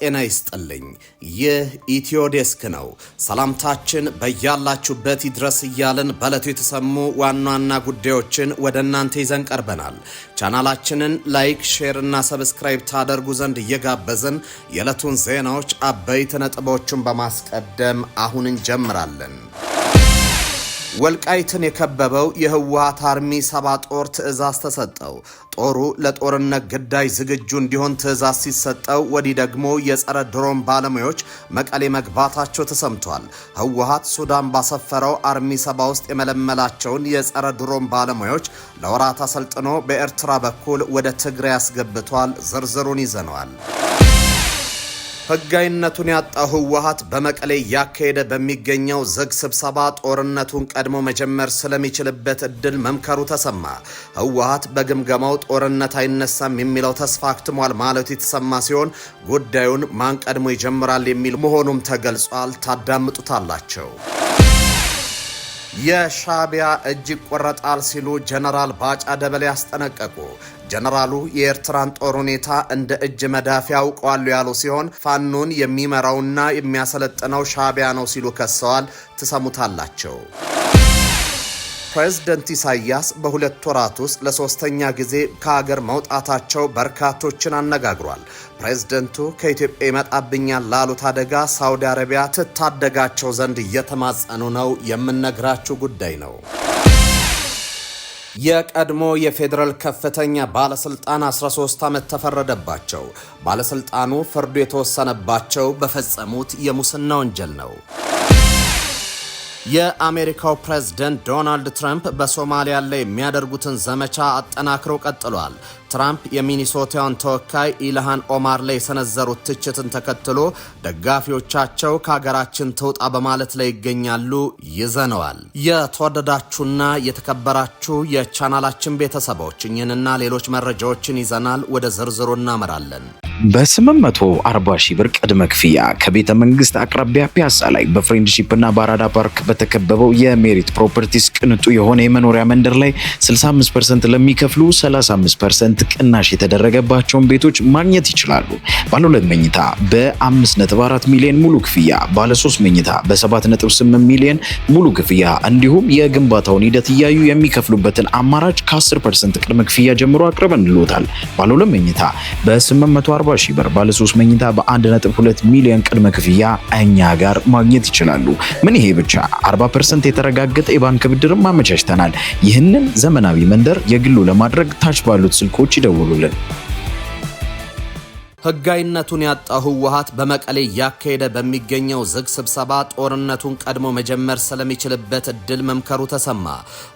ጤና ይስጥልኝ። ይህ ኢትዮ ዴስክ ነው። ሰላምታችን በያላችሁበት ይድረስ እያልን በዕለቱ የተሰሙ ዋና ዋና ጉዳዮችን ወደ እናንተ ይዘን ቀርበናል። ቻናላችንን ላይክ፣ ሼር እና ሰብስክራይብ ታደርጉ ዘንድ እየጋበዝን የዕለቱን ዜናዎች አበይት ነጥቦችን በማስቀደም አሁን እንጀምራለን። ወልቃይትን የከበበው የህወሓት አርሚ 7 ጦር ትዕዛዝ ተሰጠው። ጦሩ ለጦርነት ግዳይ ዝግጁ እንዲሆን ትዕዛዝ ሲሰጠው ወዲህ ደግሞ የጸረ ድሮን ባለሙያዎች መቀሌ መግባታቸው ተሰምቷል። ህወሓት ሱዳን ባሰፈረው አርሚ 7 ውስጥ የመለመላቸውን የጸረ ድሮን ባለሙያዎች ለወራት አሰልጥኖ በኤርትራ በኩል ወደ ትግራይ ያስገብቷል። ዝርዝሩን ይዘነዋል። ህጋዊነቱን ያጣው ህወሓት በመቀሌ ያካሄደ በሚገኘው ዝግ ስብሰባ ጦርነቱን ቀድሞ መጀመር ስለሚችልበት እድል መምከሩ ተሰማ። ህወሓት በግምገማው ጦርነት አይነሳም የሚለው ተስፋ አክትሟል ማለቱ የተሰማ ሲሆን ጉዳዩን ማን ቀድሞ ይጀምራል የሚል መሆኑም ተገልጿል። ታዳምጡታላቸው። የሻዕቢያ እጅ ይቆረጣል ሲሉ ጀነራል ባጫ ደበሌ አስጠነቀቁ። ጀነራሉ የኤርትራን ጦር ሁኔታ እንደ እጅ መዳፍ ያውቀዋሉ ያሉ ሲሆን ፋኖን የሚመራውና የሚያሰለጥነው ሻዕቢያ ነው ሲሉ ከሰዋል። ትሰሙታላቸው። ፕሬዝዳንት ኢሳያስ በሁለት ወራት ውስጥ ለሶስተኛ ጊዜ ከሀገር መውጣታቸው በርካቶችን አነጋግሯል። ፕሬዝዳንቱ ከኢትዮጵያ ይመጣብኛል ላሉት አደጋ ሳውዲ አረቢያ ትታደጋቸው ዘንድ እየተማጸኑ ነው። የምነግራችሁ ጉዳይ ነው። የቀድሞ የፌዴራል ከፍተኛ ባለስልጣን 13 ዓመት ተፈረደባቸው። ባለስልጣኑ ፍርዱ የተወሰነባቸው በፈጸሙት የሙስና ወንጀል ነው። የአሜሪካው ፕሬዝዳንት ዶናልድ ትራምፕ በሶማሊያ ላይ የሚያደርጉትን ዘመቻ አጠናክረው ቀጥሏል። ትራምፕ የሚኒሶታውን ተወካይ ኢልሃን ኦማር ላይ የሰነዘሩት ትችትን ተከትሎ ደጋፊዎቻቸው ከሀገራችን ትውጣ በማለት ላይ ይገኛሉ። ይዘነዋል። የተወደዳችሁና የተከበራችሁ የቻናላችን ቤተሰቦች እኚህንና ሌሎች መረጃዎችን ይዘናል። ወደ ዝርዝሩ እናመራለን። በ840 ሺህ ብር ቅድመ ክፍያ ከቤተ መንግስት አቅራቢያ ፒያሳ ላይ በፍሬንድሺፕ እና በአራዳ ፓርክ በተከበበው የሜሪት ፕሮፐርቲስ ቅንጡ የሆነ የመኖሪያ መንደር ላይ 65% ለሚከፍሉ 35% ቅናሽ የተደረገባቸውን ቤቶች ማግኘት ይችላሉ። ባለ 2 መኝታ በ5.4 ሚሊዮን ሙሉ ክፍያ፣ ባለ 3 መኝታ በ7.8 ሚሊዮን ሙሉ ክፍያ እንዲሁም የግንባታውን ሂደት እያዩ የሚከፍሉበትን አማራጭ ከ10% ቅድመ ክፍያ ጀምሮ አቅርበንልዎታል። ባለ 2 መኝታ በ840 ሺህ ብር፣ ባለ 3 መኝታ በ1.2 ሚሊዮን ቅድመ ክፍያ እኛ ጋር ማግኘት ይችላሉ። ምን ይሄ ብቻ 40% የተረጋገጠ የባንክ ብድርም አመቻችተናል። ይህንን ዘመናዊ መንደር የግሉ ለማድረግ ታች ባሉት ስልኮች ይደውሉልን። ህጋዊነቱን ያጣው ህወሓት በመቀሌ ያካሄደ በሚገኘው ዝግ ስብሰባ ጦርነቱን ቀድሞ መጀመር ስለሚችልበት እድል መምከሩ ተሰማ።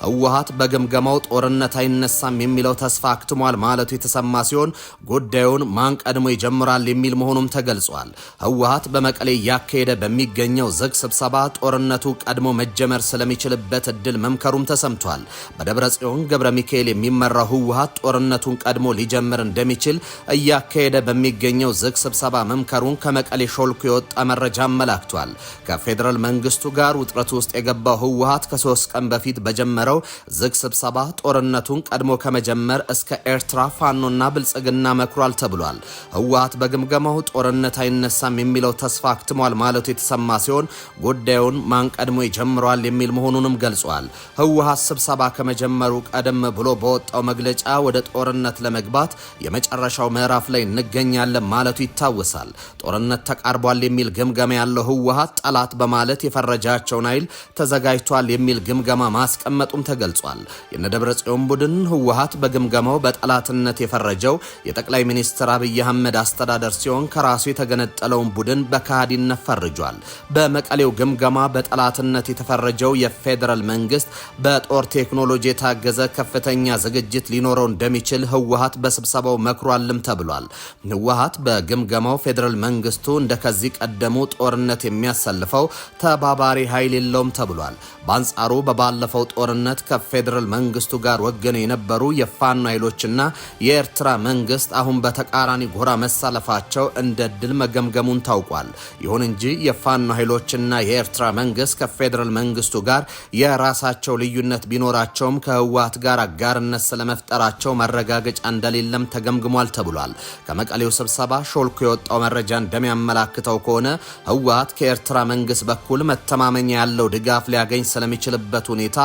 ህወሓት በግምገማው ጦርነት አይነሳም የሚለው ተስፋ አክትሟል ማለቱ የተሰማ ሲሆን ጉዳዩን ማን ቀድሞ ይጀምራል የሚል መሆኑም ተገልጿል። ህወሓት በመቀሌ ያካሄደ በሚገኘው ዝግ ስብሰባ ጦርነቱ ቀድሞ መጀመር ስለሚችልበት እድል መምከሩም ተሰምቷል። በደብረጽዮን ገብረ ሚካኤል የሚመራው ህወሓት ጦርነቱን ቀድሞ ሊጀምር እንደሚችል እያካሄደ ገኘው ዝግ ስብሰባ መምከሩን ከመቀሌ ሾልኮ የወጣ መረጃ አመላክቷል። ከፌዴራል መንግስቱ ጋር ውጥረት ውስጥ የገባው ህወሓት ከ3 ቀን በፊት በጀመረው ዝግ ስብሰባ ጦርነቱን ቀድሞ ከመጀመር እስከ ኤርትራ ፋኖና ብልጽግና መክሯል ተብሏል። ህወሓት በግምገማው ጦርነት አይነሳም የሚለው ተስፋ አክትሟል ማለቱ የተሰማ ሲሆን ጉዳዩን ማን ቀድሞ ይጀምራል የሚል መሆኑንም ገልጿል። ህወሓት ስብሰባ ከመጀመሩ ቀደም ብሎ በወጣው መግለጫ ወደ ጦርነት ለመግባት የመጨረሻው ምዕራፍ ላይ እንገኛለን ማለቱ ይታወሳል። ጦርነት ተቃርቧል የሚል ግምገማ ያለው ህወሓት ጠላት በማለት የፈረጃቸውን ኃይል ተዘጋጅቷል የሚል ግምገማ ማስቀመጡም ተገልጿል። የነደብረጽዮን ቡድን ህወሓት በግምገማው በጠላትነት የፈረጀው የጠቅላይ ሚኒስትር አብይ አህመድ አስተዳደር ሲሆን ከራሱ የተገነጠለውን ቡድን በካሃዲነት ፈርጇል። በመቀሌው ግምገማ በጠላትነት የተፈረጀው የፌዴራል መንግስት በጦር ቴክኖሎጂ የታገዘ ከፍተኛ ዝግጅት ሊኖረው እንደሚችል ህወሓት በስብሰባው መክሯልም ተብሏል። ህወሓት በግምገማው ፌዴራል መንግስቱ እንደከዚህ ቀደሙ ጦርነት የሚያሰልፈው ተባባሪ ኃይል የለውም ተብሏል። በአንጻሩ በባለፈው ጦርነት ከፌዴራል መንግስቱ ጋር ወገነው የነበሩ የፋኖ ኃይሎችና የኤርትራ መንግስት አሁን በተቃራኒ ጎራ መሳለፋቸው እንደ ድል መገምገሙን ታውቋል። ይሁን እንጂ የፋኖ ኃይሎችና የኤርትራ መንግስት ከፌዴራል መንግስቱ ጋር የራሳቸው ልዩነት ቢኖራቸውም ከህወሓት ጋር አጋርነት ስለመፍጠራቸው መረጋገጫ እንደሌለም ተገምግሟል ተብሏል። ከመቀሌው ስብሰባ ሾልኮ የወጣው መረጃ እንደሚያመላክተው ከሆነ ህወሓት ከኤርትራ መንግስት በኩል መተማመኛ ያለው ድጋፍ ሊያገኝ ስለሚችልበት ሁኔታ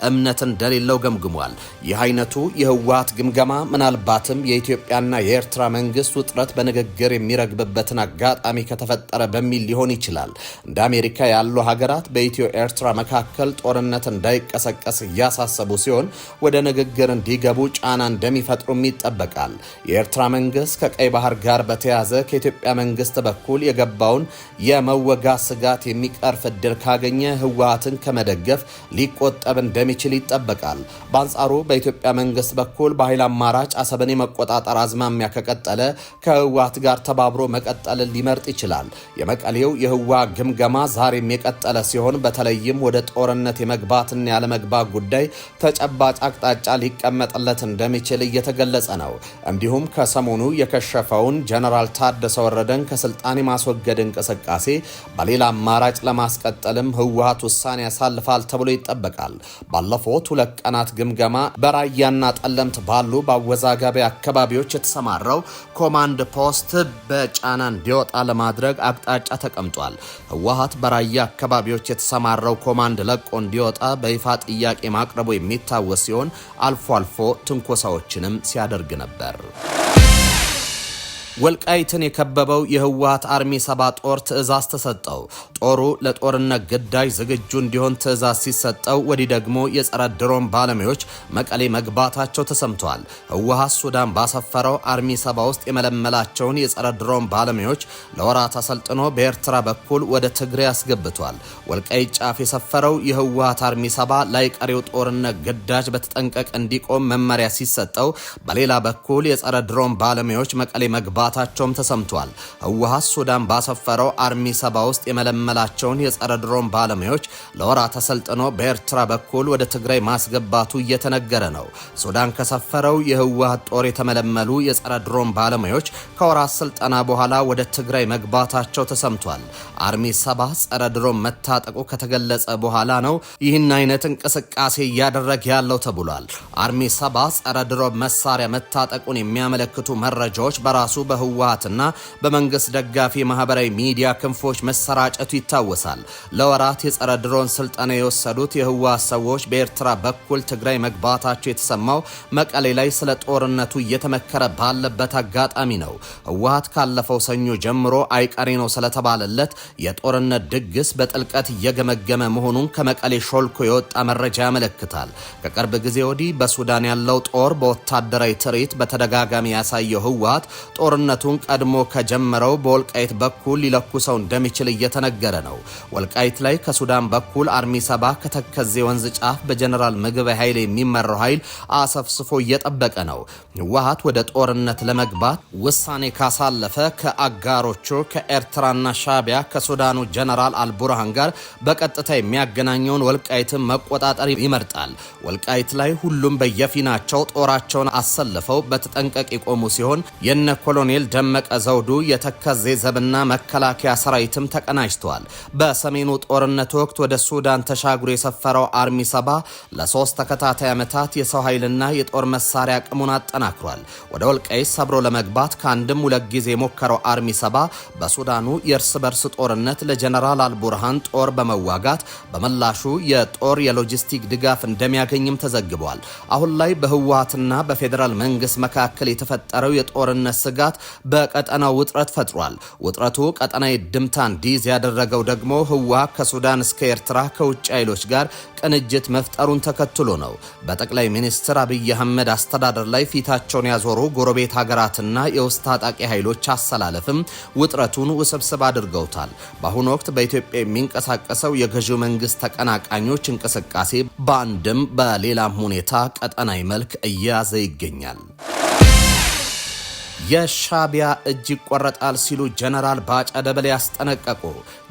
እምነት እንደሌለው ገምግሟል። ይህ አይነቱ የህወሓት ግምገማ ምናልባትም የኢትዮጵያና የኤርትራ መንግስት ውጥረት በንግግር የሚረግብበትን አጋጣሚ ከተፈጠረ በሚል ሊሆን ይችላል። እንደ አሜሪካ ያሉ ሀገራት በኢትዮ ኤርትራ መካከል ጦርነት እንዳይቀሰቀስ እያሳሰቡ ሲሆን ወደ ንግግር እንዲገቡ ጫና እንደሚፈጥሩም ይጠበቃል። የኤርትራ መንግስት ከቀይ ባህር ጋር በተያያዘ ከኢትዮጵያ መንግስት በኩል የገባውን የመወጋት ስጋት የሚቀርፍ እድል ካገኘ ህወሓትን ከመደገፍ ሊቆጠብ እንደሚችል ይጠበቃል። በአንጻሩ በኢትዮጵያ መንግስት በኩል በኃይል አማራጭ አሰብን የመቆጣጠር አዝማሚያ ከቀጠለ ከህወሓት ጋር ተባብሮ መቀጠልን ሊመርጥ ይችላል። የመቀሌው የህወሓት ግምገማ ዛሬም የቀጠለ ሲሆን በተለይም ወደ ጦርነት የመግባትና ያለመግባት ጉዳይ ተጨባጭ አቅጣጫ ሊቀመጥለት እንደሚችል እየተገለጸ ነው። እንዲሁም ከሰሞኑ የከሸፈውን ጀነራል ታደሰ ወረደን ከስልጣን የማስወገድ እንቅስቃሴ በሌላ አማራጭ ለማስቀጠልም ህወሓት ውሳኔ ያሳልፋል ተብሎ ይጠበቃል። ባለፉት 2 ቀናት ግምገማ በራያና ጠለምት ባሉ በአወዛጋቢ አካባቢዎች የተሰማራው ኮማንድ ፖስት በጫና እንዲወጣ ለማድረግ አቅጣጫ ተቀምጧል። ህወሓት በራያ አካባቢዎች የተሰማራው ኮማንድ ለቆ እንዲወጣ በይፋ ጥያቄ ማቅረቡ የሚታወስ ሲሆን አልፎ አልፎ ትንኮሳዎችንም ሲያደርግ ነበር። ወልቃይትን የከበበው የህወሓት አርሚ 7 ጦር ትዕዛዝ ተሰጠው። ጦሩ ለጦርነት ግዳጅ ዝግጁ እንዲሆን ትዕዛዝ ሲሰጠው ወዲህ ደግሞ የጸረ ድሮን ባለሙያዎች መቀሌ መግባታቸው ተሰምቷል። ህወሓት ሱዳን ባሰፈረው አርሚ 7 ውስጥ የመለመላቸውን የጸረ ድሮን ባለሙያዎች ለወራት አሰልጥኖ በኤርትራ በኩል ወደ ትግራይ አስገብቷል። ወልቃይት ጫፍ የሰፈረው የህወሓት አርሚ 7 ላይቀሬው ጦርነት ግዳጅ በተጠንቀቅ እንዲቆም መመሪያ ሲሰጠው፣ በሌላ በኩል የጸረ ድሮን ባለሙያዎች መቀሌ መግባታቸውም ተሰምቷል። ህወሓት ሱዳን ባሰፈረው አርሚ 7 ውስጥ የመለመላቸውን የጸረ ድሮን ባለሙያዎች ለወራት ተሰልጥኖ በኤርትራ በኩል ወደ ትግራይ ማስገባቱ እየተነገረ ነው። ሱዳን ከሰፈረው የህወሓት ጦር የተመለመሉ የጸረ ድሮን ባለሙያዎች ከወራት ስልጠና በኋላ ወደ ትግራይ መግባታቸው ተሰምቷል። አርሚ 7 ጸረ ድሮን መታጠቁ ከተገለጸ በኋላ ነው ይህን አይነት እንቅስቃሴ እያደረገ ያለው ተብሏል። አርሚ 7 ጸረ ድሮን መሳሪያ መታጠቁን የሚያመለክቱ መረጃዎች በራሱ በህወሓትና በመንግስት ደጋፊ ማህበራዊ ሚዲያ ክንፎች መሰራጨቱ ይታወሳል። ለወራት የጸረ ድሮን ስልጠና የወሰዱት የህወሓት ሰዎች በኤርትራ በኩል ትግራይ መግባታቸው የተሰማው መቀሌ ላይ ስለ ጦርነቱ እየተመከረ ባለበት አጋጣሚ ነው። ህወሓት ካለፈው ሰኞ ጀምሮ አይቀሬ ነው ስለተባለለት የጦርነት ድግስ በጥልቀት እየገመገመ መሆኑን ከመቀሌ ሾልኮ የወጣ መረጃ ያመለክታል። ከቅርብ ጊዜ ወዲህ በሱዳን ያለው ጦር በወታደራዊ ትርኢት በተደጋጋሚ ያሳየው ህወሓት ጦርነቱን ቀድሞ ከጀመረው በወልቃይት በኩል ሊለኩሰው እንደሚችል እየተነገረ ነው። ወልቃይት ላይ ከሱዳን በኩል አርሚ 7 ከተከዜ ወንዝ ጫፍ በጀነራል ምግበይ ኃይል የሚመራው ኃይል አሰፍስፎ እየጠበቀ ነው። ህወሓት ወደ ጦርነት ለመግባት ውሳኔ ካሳለፈ ከአጋሮቹ ከኤርትራና ሻቢያ ከሱዳኑ ጀነራል አልቡርሃን ጋር በቀጥታ የሚያገናኘውን ወልቃይትን መቆጣጠር ይመርጣል። ወልቃይት ላይ ሁሉም በየፊናቸው ጦራቸውን አሰልፈው በተጠንቀቅ የቆሙ ሲሆን የነ ኮሎኔል ደመቀ ዘውዱ የተከዜ ዘብና መከላከያ ሰራዊትም ተቀናጅተዋል። በሰሜኑ ጦርነት ወቅት ወደ ሱዳን ተሻግሮ የሰፈረው አርሚ 7 ለ3 ተከታታይ ዓመታት የሰው ኃይልና የጦር መሳሪያ አቅሙን አጠናክሯል። ወደ ወልቃይት ሰብሮ ለመግባት ከአንድም 2 ጊዜ የሞከረው አርሚ 7 በሱዳኑ የእርስ በርስ ጦርነት ለጀነራል አልቡርሃን ጦር በመዋጋት በመላሹ የጦር የሎጂስቲክ ድጋፍ እንደሚያገኝም ተዘግቧል። አሁን ላይ በህወሓትና በፌዴራል መንግስት መካከል የተፈጠረው የጦርነት ስጋት በቀጠናው ውጥረት ፈጥሯል። ውጥረቱ ቀጠናዊ ድምታ እንዲይዝ ያደረገው ደግሞ ህወሓት ከሱዳን እስከ ኤርትራ ከውጭ ኃይሎች ጋር ቅንጅት መፍጠሩን ተከትሎ ነው። በጠቅላይ ሚኒስትር አብይ አህመድ አስተዳደር ላይ ፊታቸውን ያዞሩ ጎረቤት ሀገራትና የውስጥ ታጣቂ ኃይሎች አሰላለፍም ውጥረቱን ውስብስብ አድርገውታል። በአሁኑ ወቅት በኢትዮጵያ የሚንቀሳቀሰው የገዢው መንግስት ተቀናቃኞች እንቅስቃሴ በአንድም በሌላም ሁኔታ ቀጠናዊ መልክ እየያዘ ይገኛል። የሻቢያ እጅ ይቆረጣል ሲሉ ጀነራል ባጫ ደበሌ ያስጠነቀቁ።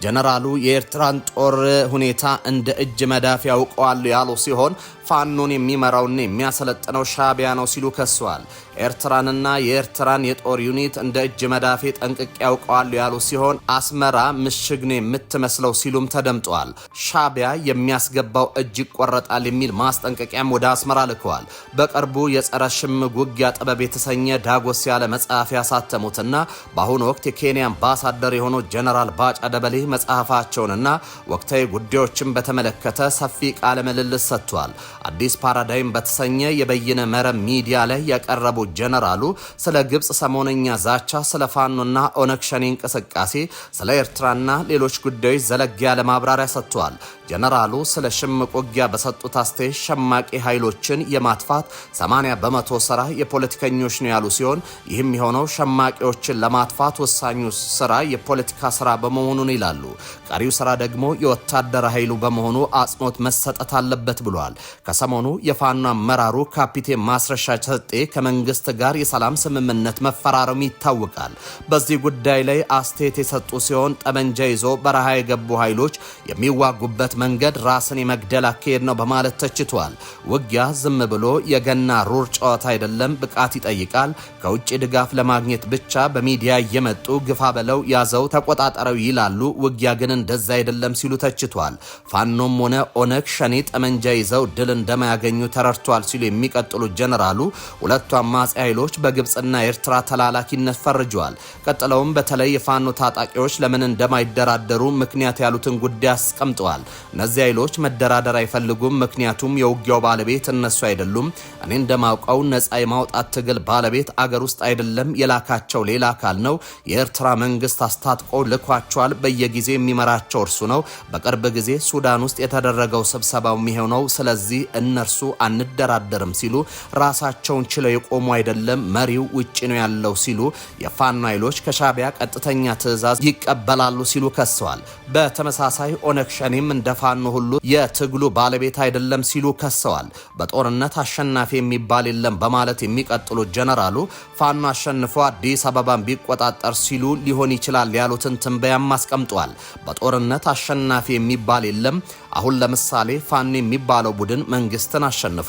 ጀነራሉ የኤርትራን ጦር ሁኔታ እንደ እጅ መዳፍ ያውቀዋል ያሉ ሲሆን ፋኖን የሚመራውና የሚያሰለጥነው ሻቢያ ነው ሲሉ ከሰዋል። ኤርትራንና የኤርትራን የጦር ዩኒት እንደ እጅ መዳፌ ጠንቅቄ ያውቀዋል ያሉ ሲሆን አስመራ ምሽግ ነው የምትመስለው ሲሉም ተደምጠዋል። ሻቢያ የሚያስገባው እጅ ይቆረጣል የሚል ማስጠንቀቂያም ወደ አስመራ ልከዋል። በቅርቡ የጸረ ሽምቅ ውጊያ ጥበብ የተሰኘ ዳጎስ ያለ መጽሐፍ ያሳተሙትና በአሁኑ ወቅት የኬንያ አምባሳደር የሆኑት ጀነራል ባጫ ደበሌ መጽሐፋቸውንና ወቅታዊ ጉዳዮችን በተመለከተ ሰፊ ቃለ ምልልስ ሰጥቷል። አዲስ ፓራዳይም በተሰኘ የበይነ መረብ ሚዲያ ላይ ያቀረቡ ጀነራሉ ስለ ግብጽ ሰሞነኛ ዛቻ፣ ስለ ፋኖና ኦነግ ሸኔ እንቅስቃሴ፣ ስለ ኤርትራና ሌሎች ጉዳዮች ዘለግ ያለ ማብራሪያ ሰጥቷል። ጀነራሉ ስለ ሽምቅ ውጊያ በሰጡት አስተያየት ሸማቂ ኃይሎችን የማጥፋት 80% ስራ የፖለቲከኞች ነው ያሉ ሲሆን ይህም የሆነው ሸማቂዎችን ለማጥፋት ወሳኙ ስራ የፖለቲካ ስራ በመሆኑን ይላሉ። ቀሪው ስራ ደግሞ የወታደር ኃይሉ በመሆኑ አጽንኦት መሰጠት አለበት ብሏል። ከሰሞኑ የፋኖ አመራሩ ካፒቴን ማስረሻ ሰጤ ከመንግስት ጋር የሰላም ስምምነት መፈራረሙ ይታወቃል። በዚህ ጉዳይ ላይ አስተያየት የሰጡ ሲሆን ጠመንጃ ይዞ በረሃ የገቡ ኃይሎች የሚዋጉበት መንገድ ራስን የመግደል አካሄድ ነው በማለት ተችቷል። ውጊያ ዝም ብሎ የገና ሩር ጨዋታ አይደለም፣ ብቃት ይጠይቃል። ከውጭ ድጋፍ ለማግኘት ብቻ በሚዲያ እየመጡ ግፋ በለው ያዘው ተቆጣጠረው ይላሉ። ውጊያ ግን እንደዛ አይደለም ሲሉ ተችቷል። ፋኖም ሆነ ኦነግ ሸኔ ጠመንጃ ይዘው ድል እንደማያገኙ ተረድቷል ሲሉ የሚቀጥሉት ጀነራሉ ሁለቱ አማጺ ኃይሎች በግብጽና ኤርትራ ተላላኪነት ፈርጀዋል። ቀጥለውም በተለይ የፋኖ ታጣቂዎች ለምን እንደማይደራደሩ ምክንያት ያሉትን ጉዳይ አስቀምጠዋል። እነዚህ ኃይሎች መደራደር አይፈልጉም፣ ምክንያቱም የውጊያው ባለቤት እነሱ አይደሉም። እኔ እንደማውቀው ነጻ የማውጣት ትግል ባለቤት አገር ውስጥ አይደለም፣ የላካቸው ሌላ አካል ነው። የኤርትራ መንግስት አስታጥቆ ልኳቸዋል። በየጊዜ የሚመራቸው እርሱ ነው። በቅርብ ጊዜ ሱዳን ውስጥ የተደረገው ስብሰባው የሚሆነው ስለዚህ እነርሱ አንደራደርም ሲሉ ራሳቸውን ችለው የቆሙ አይደለም፣ መሪው ውጪ ነው ያለው ሲሉ የፋኖ ኃይሎች ከሻቢያ ቀጥተኛ ትዕዛዝ ይቀበላሉ ሲሉ ከሰዋል። በተመሳሳይ ኦነግ ሸኔም እንደ ፋኖ ሁሉ የትግሉ ባለቤት አይደለም ሲሉ ከሰዋል። በጦርነት አሸናፊ የሚባል የለም በማለት የሚቀጥሉት ጀነራሉ ፋኖ አሸንፎ አዲስ አበባን ቢቆጣጠር ሲሉ ሊሆን ይችላል ያሉትን ትንበያም አስቀምጧል። በጦርነት አሸናፊ የሚባል የለም። አሁን ለምሳሌ ፋኖ የሚባለው ቡድን መንግስትን አሸንፎ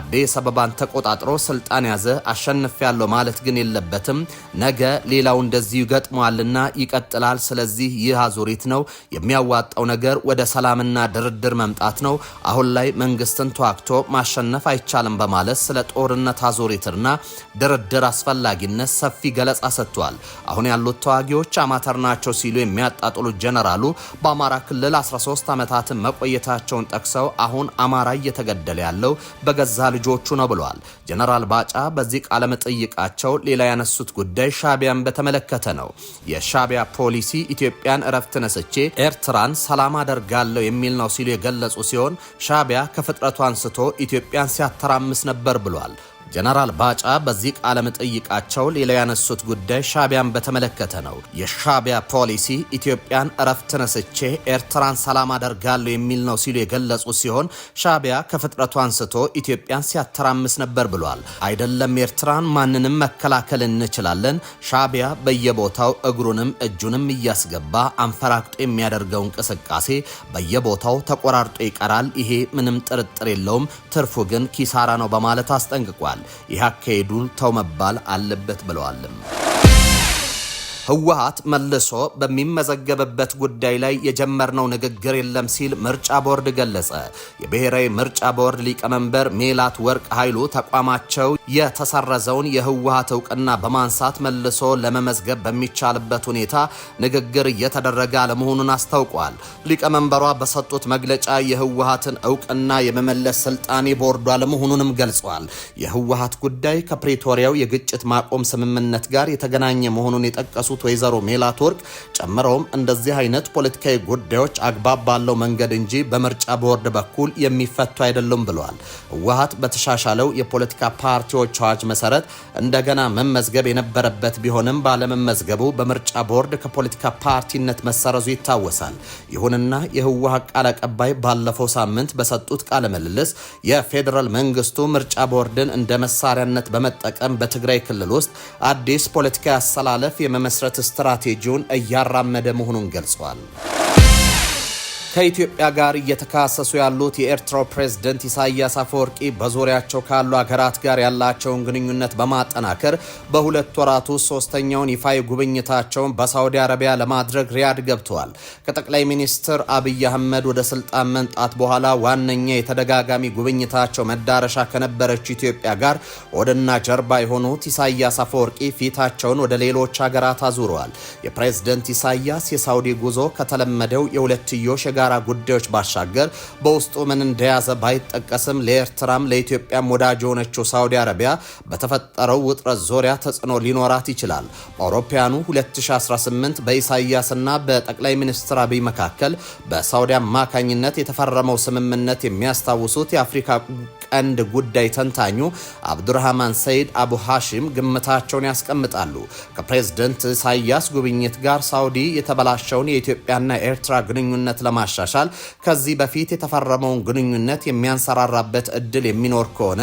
አዲስ አበባን ተቆጣጥሮ ስልጣን ያዘ አሸንፍ ያለው ማለት ግን የለበትም። ነገ ሌላው እንደዚህ ይገጥመዋልና ይቀጥላል። ስለዚህ ይህ አዙሪት ነው። የሚያዋጣው ነገር ወደ ሰላምና ድርድር መምጣት ነው። አሁን ላይ መንግስትን ተዋግቶ ማሸነፍ አይቻልም በማለት ስለ ጦርነት አዙሪትና ድርድር አስፈላጊነት ሰፊ ገለጻ ሰጥቷል። አሁን ያሉት ተዋጊዎች አማተር ናቸው ሲሉ የሚያጣጥሉት ጀነራሉ በአማራ ክልል 13 ዓመታትን መቆየታቸውን ጠቅሰው አሁን አማራ እየተገደለ ያለው በገዛ ልጆቹ ነው ብለዋል። ጀነራል ባጫ በዚህ ቃለ መጠይቃቸው ሌላ ያነሱት ጉዳይ ሻቢያን በተመለከተ ነው። የሻቢያ ፖሊሲ ኢትዮጵያን እረፍት ነስቼ ኤርትራን ሰላም አደርጋለሁ የሚል ነው ሲሉ የገለጹ ሲሆን ሻቢያ ከፍጥረቱ አንስቶ ኢትዮጵያን ሲያተራምስ ነበር ብሏል። ጀነራል ባጫ በዚህ ቃለ መጠይቃቸው ሌላ ያነሱት ጉዳይ ሻቢያን በተመለከተ ነው። የሻቢያ ፖሊሲ ኢትዮጵያን እረፍት ነስቼ ኤርትራን ሰላም አደርጋለሁ የሚል ነው ሲሉ የገለጹ ሲሆን ሻቢያ ከፍጥረቱ አንስቶ ኢትዮጵያን ሲያተራምስ ነበር ብሏል። አይደለም ኤርትራን ማንንም መከላከል እንችላለን። ሻቢያ በየቦታው እግሩንም እጁንም እያስገባ አንፈራቅጦ የሚያደርገው እንቅስቃሴ በየቦታው ተቆራርጦ ይቀራል። ይሄ ምንም ጥርጥር የለውም። ትርፉ ግን ኪሳራ ነው በማለት አስጠንቅቋል። ይህ አካሄዱን ተው መባል አለበት ብለዋልም። ህወሓት መልሶ በሚመዘገብበት ጉዳይ ላይ የጀመርነው ንግግር የለም ሲል ምርጫ ቦርድ ገለጸ። የብሔራዊ ምርጫ ቦርድ ሊቀመንበር ሜላት ወርቅ ኃይሉ ተቋማቸው የተሰረዘውን የህወሓት እውቅና በማንሳት መልሶ ለመመዝገብ በሚቻልበት ሁኔታ ንግግር እየተደረገ አለመሆኑን አስታውቋል። ሊቀመንበሯ በሰጡት መግለጫ የህወሓትን እውቅና የመመለስ ስልጣን ቦርዱ አለመሆኑንም ገልጸዋል። የህወሓት ጉዳይ ከፕሪቶሪያው የግጭት ማቆም ስምምነት ጋር የተገናኘ መሆኑን የጠቀሱት ወይዘሮ ሜላት ወርቅ ጨምረውም እንደዚህ አይነት ፖለቲካዊ ጉዳዮች አግባብ ባለው መንገድ እንጂ በምርጫ ቦርድ በኩል የሚፈቱ አይደሉም ብለዋል። ህወሓት በተሻሻለው የፖለቲካ ፓርቲዎች አዋጅ መሰረት እንደገና መመዝገብ የነበረበት ቢሆንም ባለመመዝገቡ በምርጫ ቦርድ ከፖለቲካ ፓርቲነት መሰረዙ ይታወሳል። ይሁንና የህወሓት ቃል አቀባይ ባለፈው ሳምንት በሰጡት ቃለ ምልልስ የፌዴራል መንግስቱ ምርጫ ቦርድን እንደ መሳሪያነት በመጠቀም በትግራይ ክልል ውስጥ አዲስ ፖለቲካዊ አሰላለፍ የመመስረት ስትራቴጂውን እያራመደ መሆኑን ገልጿል። ከኢትዮጵያ ጋር እየተካሰሱ ያሉት የኤርትራው ፕሬዝዳንት ኢሳያስ አፈወርቂ በዙሪያቸው ካሉ ሀገራት ጋር ያላቸውን ግንኙነት በማጠናከር በሁለት ወራት ውስጥ ሶስተኛውን ይፋዊ ጉብኝታቸውን በሳውዲ አረቢያ ለማድረግ ሪያድ ገብተዋል። ከጠቅላይ ሚኒስትር አብይ አህመድ ወደ ስልጣን መምጣት በኋላ ዋነኛ የተደጋጋሚ ጉብኝታቸው መዳረሻ ከነበረችው ኢትዮጵያ ጋር ወደና ጀርባ የሆኑት ኢሳያስ አፈወርቂ ፊታቸውን ወደ ሌሎች ሀገራት አዙረዋል። የፕሬዝዳንት ኢሳያስ የሳውዲ ጉዞ ከተለመደው የሁለትዮሽ ጋራ ጉዳዮች ባሻገር በውስጡ ምን እንደያዘ ባይጠቀስም ለኤርትራም ለኢትዮጵያም ወዳጅ የሆነችው ሳውዲ አረቢያ በተፈጠረው ውጥረት ዙሪያ ተጽዕኖ ሊኖራት ይችላል። በአውሮፓውያኑ 2018 በኢሳያስና በጠቅላይ ሚኒስትር አብይ መካከል በሳውዲ አማካኝነት የተፈረመው ስምምነት የሚያስታውሱት የአፍሪካ ቀንድ ጉዳይ ተንታኙ አብዱራህማን ሰይድ አቡ ሐሺም ግምታቸውን ያስቀምጣሉ። ከፕሬዝዳንት ኢሳያስ ጉብኝት ጋር ሳውዲ የተበላሸውን የኢትዮጵያና ኤርትራ ግንኙነት ለማሻሻል ከዚህ በፊት የተፈረመውን ግንኙነት የሚያንሰራራበት እድል የሚኖር ከሆነ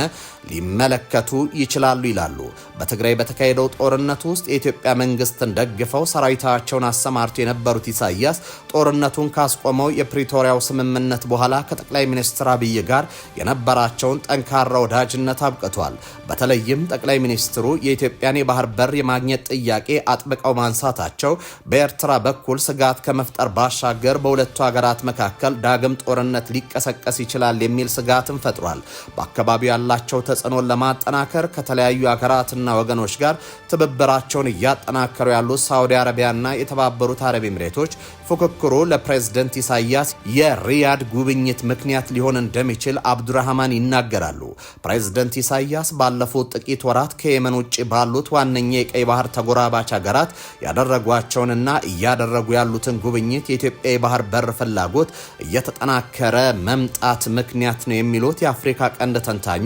ሊመለከቱ ይችላሉ ይላሉ። በትግራይ በተካሄደው ጦርነት ውስጥ የኢትዮጵያ መንግስትን ደግፈው ሰራዊታቸውን አሰማርተው የነበሩት ኢሳያስ ጦርነቱን ካስቆመው የፕሪቶሪያው ስምምነት በኋላ ከጠቅላይ ሚኒስትር አብይ ጋር የነበራቸውን ጠንካራ ወዳጅነት አብቅቷል። በተለይም ጠቅላይ ሚኒስትሩ የኢትዮጵያን የባህር በር የማግኘት ጥያቄ አጥብቀው ማንሳታቸው በኤርትራ በኩል ስጋት ከመፍጠር ባሻገር በሁለቱ ሀገራት መካከል ዳግም ጦርነት ሊቀሰቀስ ይችላል የሚል ስጋትን ፈጥሯል። በአካባቢው ያላቸው ተጽዕኖን ለማጠናከር ከተለያዩ ሀገራትና ወገኖች ጋር ትብብራቸውን እያጠናከሩ ያሉት ሳውዲ አረቢያና የተባበሩት አረብ ኤምሬቶች ፉክክሩ ለፕሬዝዳንት ኢሳያስ የሪያድ ጉብኝት ምክንያት ሊሆን እንደሚችል አብዱራህማን ይናገራሉ። ፕሬዝዳንት ኢሳያስ ባለፉት ጥቂት ወራት ከየመን ውጭ ባሉት ዋነኛ የቀይ ባህር ተጎራባች ሀገራት ያደረጓቸውንና እያደረጉ ያሉትን ጉብኝት የኢትዮጵያ የባህር በር ፍላጎት እየተጠናከረ መምጣት ምክንያት ነው የሚሉት የአፍሪካ ቀንድ ተንታኙ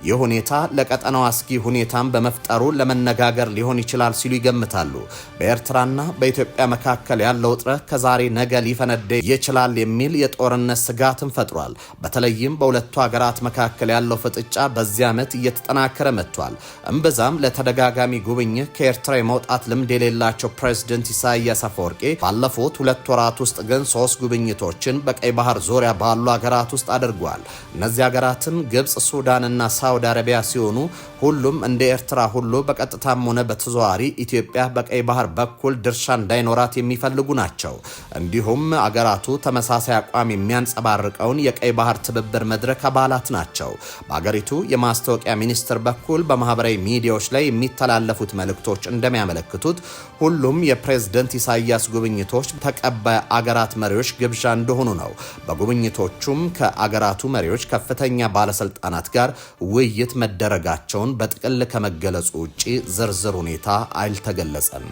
ይህ ሁኔታ ለቀጠናው አስጊ ሁኔታን በመፍጠሩ ለመነጋገር ሊሆን ይችላል ሲሉ ይገምታሉ። በኤርትራና በኢትዮጵያ መካከል ያለው ውጥረት ከዛሬ ነገ ሊፈነዳ ይችላል የሚል የጦርነት ስጋትን ፈጥሯል። በተለይም በሁለቱ ሀገራት መካከል ያለው ፍጥጫ በዚህ ዓመት እየተጠናከረ መጥቷል። እምብዛም ለተደጋጋሚ ጉብኝት ከኤርትራ የመውጣት ልምድ የሌላቸው ፕሬዝዳንት ኢሳያስ አፈወርቂ ባለፉት ሁለት ወራት ውስጥ ግን 3 ጉብኝቶችን በቀይ ባህር ዙሪያ ባሉ ሀገራት ውስጥ አድርጓል። እነዚህ ሀገራትም ግብጽ፣ ሱዳንና ሳውዲ አረቢያ ሲሆኑ ሁሉም እንደ ኤርትራ ሁሉ በቀጥታም ሆነ በተዘዋዋሪ ኢትዮጵያ በቀይ ባህር በኩል ድርሻ እንዳይኖራት የሚፈልጉ ናቸው። እንዲሁም አገራቱ ተመሳሳይ አቋም የሚያንጸባርቀውን የቀይ ባህር ትብብር መድረክ አባላት ናቸው። በአገሪቱ የማስታወቂያ ሚኒስቴር በኩል በማህበራዊ ሚዲያዎች ላይ የሚተላለፉት መልእክቶች እንደሚያመለክቱት ሁሉም የፕሬዝዳንት ኢሳያስ ጉብኝቶች ተቀባይ አገራት መሪዎች ግብዣ እንደሆኑ ነው። በጉብኝቶቹም ከአገራቱ መሪዎች ከፍተኛ ባለስልጣናት ጋር ውይይት መደረጋቸውን በጥቅል ከመገለጹ ውጪ ዝርዝር ሁኔታ አልተገለጸም።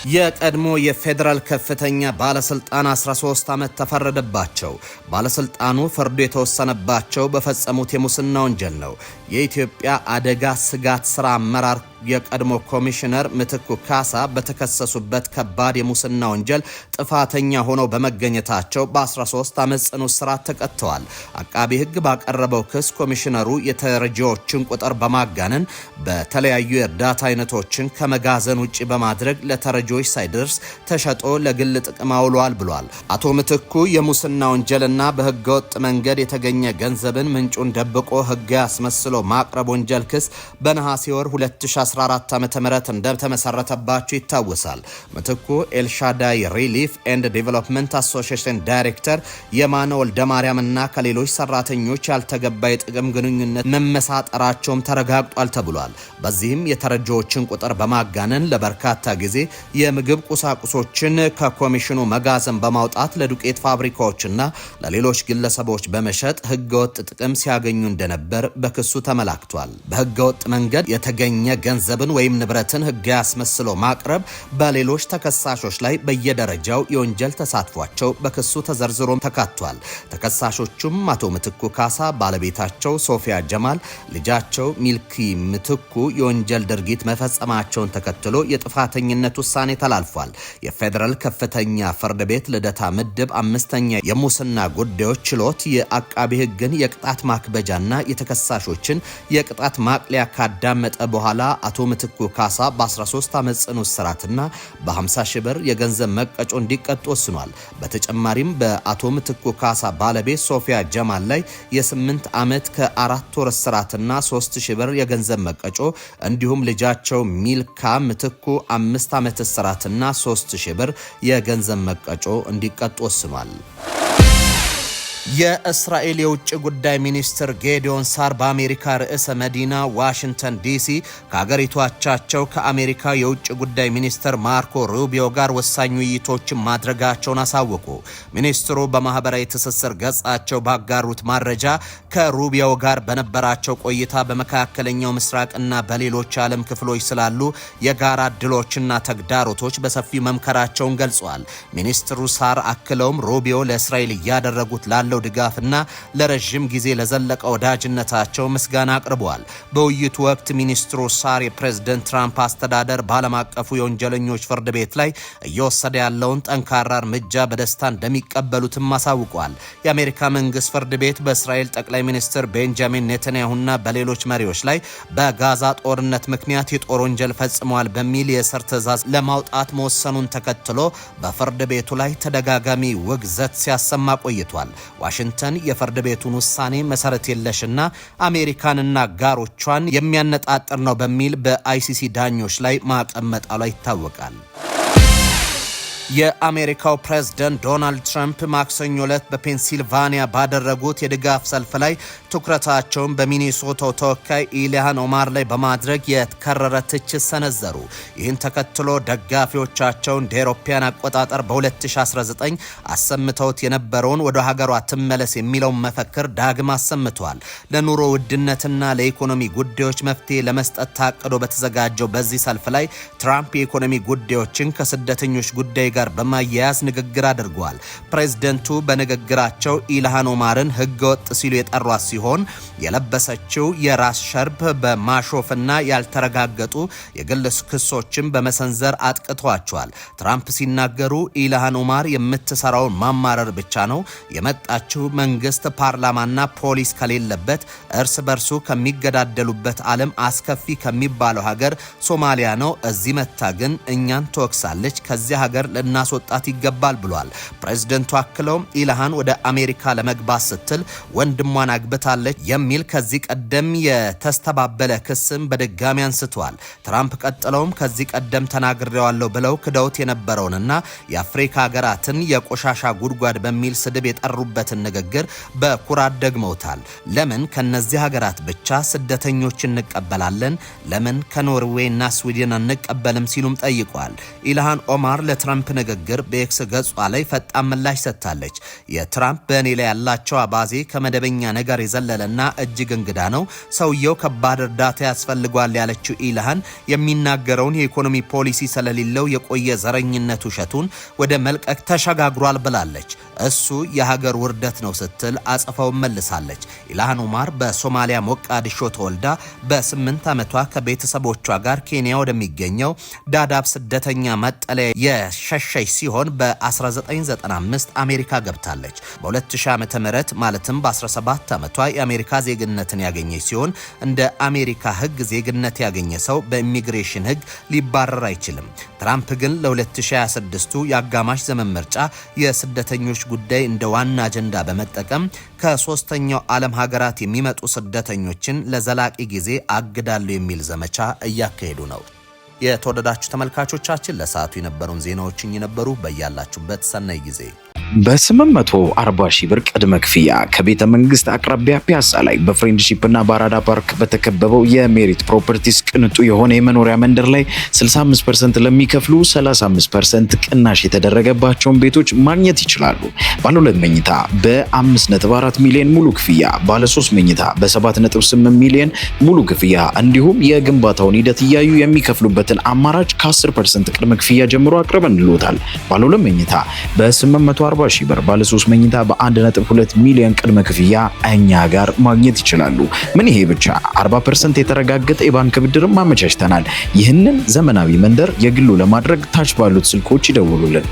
የቀድሞ የፌዴራል ከፍተኛ ባለስልጣን 13 ዓመት ተፈረደባቸው። ባለስልጣኑ ፍርዱ የተወሰነባቸው በፈጸሙት የሙስና ወንጀል ነው። የኢትዮጵያ አደጋ ስጋት ስራ አመራር የቀድሞ ኮሚሽነር ምትኩ ካሳ በተከሰሱበት ከባድ የሙስና ወንጀል ጥፋተኛ ሆነው በመገኘታቸው በ13 ዓመት ጽኑ እስራት ተቀጥተዋል። አቃቢ ሕግ ባቀረበው ክስ ኮሚሽነሩ የተረጂዎችን ቁጥር በማጋነን በተለያዩ የእርዳታ አይነቶችን ከመጋዘን ውጪ በማድረግ ለተረጂዎች ሳይደርስ ተሸጦ ለግል ጥቅም አውሏል ብሏል። አቶ ምትኩ የሙስና ወንጀልና በህገወጥ መንገድ የተገኘ ገንዘብን ምንጩን ደብቆ ህጋዊ አስመስሎ ማቅረብ ወንጀል ክስ በነሐሴ ወር 2014 ዓ.ም እንደተመሰረተባቸው ይታወሳል። ምትኩ ኤልሻዳይ ሪሊፍ ኤንድ ዴቨሎፕመንት አሶሲዬሽን ዳይሬክተር የማነ ወልደማርያምና ከሌሎች ሰራተኞች ያልተገባ የጥቅም ግንኙነት መመሳጠራቸውም ተረጋግጧል ተብሏል። በዚህም የተረጂዎችን ቁጥር በማጋነን ለበርካታ ጊዜ የምግብ ቁሳቁሶችን ከኮሚሽኑ መጋዘን በማውጣት ለዱቄት ፋብሪካዎችና ለሌሎች ግለሰቦች በመሸጥ ህገወጥ ጥቅም ሲያገኙ እንደነበር በክሱ ተመላክቷል። በህገወጥ መንገድ የተገኘ ገንዘብን ወይም ንብረትን ህጋዊ አስመስሎ ማቅረብ በሌሎች ተከሳሾች ላይ በየደረጃው የወንጀል ተሳትፏቸው በክሱ ተዘርዝሮም ተካቷል። ተከሳሾቹም አቶ ምትኩ ካሳ፣ ባለቤታቸው ሶፊያ ጀማል፣ ልጃቸው ሚልኪ ምትኩ የወንጀል ድርጊት መፈጸማቸውን ተከትሎ የጥፋተኝነት ውሳኔ ተላልፏል። የፌዴራል ከፍተኛ ፍርድ ቤት ልደታ ምድብ 5ኛ የሙስና ጉዳዮች ችሎት የአቃቢ ህግን የቅጣት ማክበጃና የተከሳሾችን የቅጣት ማቅለያ ካዳመጠ በኋላ አቶ ምትኩ ካሳ በ13 ዓመት ጽኑ እስራትና በ50 ሺህ ብር የገንዘብ መቀጮ እንዲቀጡ ወስኗል። በተጨማሪም በአቶ ምትኩ ካሳ ባለቤት ሶፊያ ጀማል ላይ የ8 ዓመት ከ4 ወር እስራትና 3000 ብር የገንዘብ መቀጮ እንዲሁም ልጃቸው ሚልካ ምትኩ 5 ዓመት እስራትና 3000 ብር የገንዘብ መቀጮ እንዲቀጡ ወስኗል። የእስራኤል የውጭ ጉዳይ ሚኒስትር ጌዲዮን ሳር በአሜሪካ ርዕሰ መዲና ዋሽንግተን ዲሲ ከሀገሪቱ አቻቸው ከአሜሪካ የውጭ ጉዳይ ሚኒስትር ማርኮ ሩቢዮ ጋር ወሳኝ ውይይቶችን ማድረጋቸውን አሳወቁ። ሚኒስትሩ በማህበራዊ ትስስር ገጻቸው ባጋሩት መረጃ ከሩቢዮ ጋር በነበራቸው ቆይታ በመካከለኛው ምስራቅና በሌሎች ዓለም ክፍሎች ስላሉ የጋራ እድሎችና ተግዳሮቶች በሰፊው መምከራቸውን ገልጸዋል። ሚኒስትሩ ሳር አክለውም ሩቢዮ ለእስራኤል እያደረጉት ላለው ድጋፍና ለረጅም ጊዜ ለዘለቀ ወዳጅነታቸው ምስጋና አቅርበዋል። በውይይቱ ወቅት ሚኒስትሩ ሳር የፕሬዝዳንት ትራምፕ አስተዳደር በዓለም አቀፉ የወንጀለኞች ፍርድ ቤት ላይ እየወሰደ ያለውን ጠንካራ እርምጃ በደስታ እንደሚቀበሉትም አሳውቀዋል። የአሜሪካ መንግስት ፍርድ ቤት በእስራኤል ጠቅላይ ሚኒስትር ቤንጃሚን ኔታንያሁና በሌሎች መሪዎች ላይ በጋዛ ጦርነት ምክንያት የጦር ወንጀል ፈጽመዋል በሚል የእስር ትዕዛዝ ለማውጣት መወሰኑን ተከትሎ በፍርድ ቤቱ ላይ ተደጋጋሚ ውግዘት ሲያሰማ ቆይቷል። ዋሽንግተን የፍርድ ቤቱን ውሳኔ መሰረት የለሽና አሜሪካንና አጋሮቿን የሚያነጣጥር ነው በሚል በአይሲሲ ዳኞች ላይ ማዕቀብ መጣሏ ይታወቃል። የአሜሪካው ፕሬዝዳንት ዶናልድ ትራምፕ ማክሰኞ ዕለት በፔንሲልቫኒያ ባደረጉት የድጋፍ ሰልፍ ላይ ትኩረታቸውን በሚኒሶታው ተወካይ ኢልሃን ኦማር ላይ በማድረግ የተከረረ ትችት ሰነዘሩ። ይህን ተከትሎ ደጋፊዎቻቸውን እንደ አውሮፓውያን አቆጣጠር በ2019 አሰምተውት የነበረውን ወደ ሀገሯ ትመለስ የሚለውን መፈክር ዳግም አሰምተዋል። ለኑሮ ውድነትና ለኢኮኖሚ ጉዳዮች መፍትሄ ለመስጠት ታቅዶ በተዘጋጀው በዚህ ሰልፍ ላይ ትራምፕ የኢኮኖሚ ጉዳዮችን ከስደተኞች ጉዳይ ጋር በማያያዝ ንግግር አድርገዋል። ፕሬዝደንቱ በንግግራቸው ኢልሃን ኦማርን ህገወጥ ሲሉ የጠሯት ሲሆን የለበሰችው የራስ ሸርፕ በማሾፍና ያልተረጋገጡ የግል ክሶችን በመሰንዘር አጥቅቷቸዋል። ትራምፕ ሲናገሩ ኢልሃን ኦማር የምትሰራውን ማማረር ብቻ ነው የመጣችው መንግስት ፓርላማና ፖሊስ ከሌለበት እርስ በርሱ ከሚገዳደሉበት ዓለም አስከፊ ከሚባለው ሀገር ሶማሊያ ነው። እዚህ መታ ግን እኛን ትወቅሳለች። ከዚህ ሀገር ልናስወጣት ይገባል ብሏል። ፕሬዝደንቱ አክለው ኢልሃን ወደ አሜሪካ ለመግባት ስትል ወንድሟን አግብታለች የሚል ከዚህ ቀደም የተስተባበለ ክስም በድጋሚ አንስተዋል። ትራምፕ ቀጥለውም ከዚህ ቀደም ተናግሬዋለሁ ብለው ክደውት የነበረውንና የአፍሪካ ሀገራትን የቆሻሻ ጉድጓድ በሚል ስድብ የጠሩበትን ንግግር በኩራት ደግመውታል። ለምን ከነዚህ ሀገራት ብቻ ስደተኞች እንቀበላለን? ለምን ከኖርዌይና ስዊድን አንቀበልም? ሲሉም ጠይቀዋል። ኢልሃን ኦማር ለትራምፕ ንግግር በኤክስ ገጿ ላይ ፈጣን ምላሽ ሰጥታለች። የትራምፕ በእኔ ላይ ያላቸው አባዜ ከመደበኛ ነገር የዘለለና እጅግ እንግዳ ነው። ሰውየው ከባድ እርዳታ ያስፈልጓል ያለችው ኢልሃን የሚናገረውን የኢኮኖሚ ፖሊሲ ስለሌለው የቆየ ዘረኝነት ውሸቱን ወደ መልቀቅ ተሸጋግሯል ብላለች። እሱ የሀገር ውርደት ነው ስትል አጽፋው መልሳለች። ኢልሃን ኦማር በሶማሊያ ሞቃዲሾ ተወልዳ በ8 ዓመቷ ከቤተሰቦቿ ጋር ኬንያ ወደሚገኘው ዳዳብ ስደተኛ መጠለያ የሸሸች ሲሆን በ1995 አሜሪካ ገብታለች። በ2000 ዓመተ ምህረት ማለትም በ17 ዓመቷ የአሜሪካ ዜግነትን ያገኘች ሲሆን እንደ አሜሪካ ሕግ ዜግነት ያገኘ ሰው በኢሚግሬሽን ሕግ ሊባረር አይችልም። ትራምፕ ግን ለ2026ቱ የአጋማሽ ዘመን ምርጫ የስደተኞች ጉዳይ እንደ ዋና አጀንዳ በመጠቀም ከሶስተኛው ዓለም ሀገራት የሚመጡ ስደተኞችን ለዘላቂ ጊዜ አግዳሉ የሚል ዘመቻ እያካሄዱ ነው። የተወደዳችሁ ተመልካቾቻችን ለሰዓቱ የነበሩን ዜናዎችን የነበሩ በያላችሁበት ሰናይ ጊዜ በ840 ሺህ ብር ቅድመ ክፍያ ከቤተ መንግስት አቅራቢያ ፒያሳ ላይ በፍሬንድሺፕ እና በአራዳ ፓርክ በተከበበው የሜሪት ፕሮፐርቲስ ቅንጡ የሆነ የመኖሪያ መንደር ላይ 65% ለሚከፍሉ 35% ቅናሽ የተደረገባቸውን ቤቶች ማግኘት ይችላሉ። ባለ 2 መኝታ በ5.4 ሚሊዮን ሙሉ ክፍያ፣ ባለ 3 መኝታ በ7.8 ሚሊዮን ሙሉ ክፍያ እንዲሁም የግንባታውን ሂደት እያዩ የሚከፍሉበትን አማራጭ ከ10% ቅድመ ክፍያ ጀምሮ አቅርበንልዎታል። ባለ 2 መኝታ በ840 ሺህ ብር፣ ባለ 3 መኝታ በ1.2 ሚሊዮን ቅድመ ክፍያ እኛ ጋር ማግኘት ይችላሉ። ምን ይሄ ብቻ 40% የተረጋገጠ የባንክ ብድርም አመቻችተናል። ይህንን ዘመናዊ መንደር የግሉ ለማድረግ ታች ባሉት ስልኮች ይደውሉልን።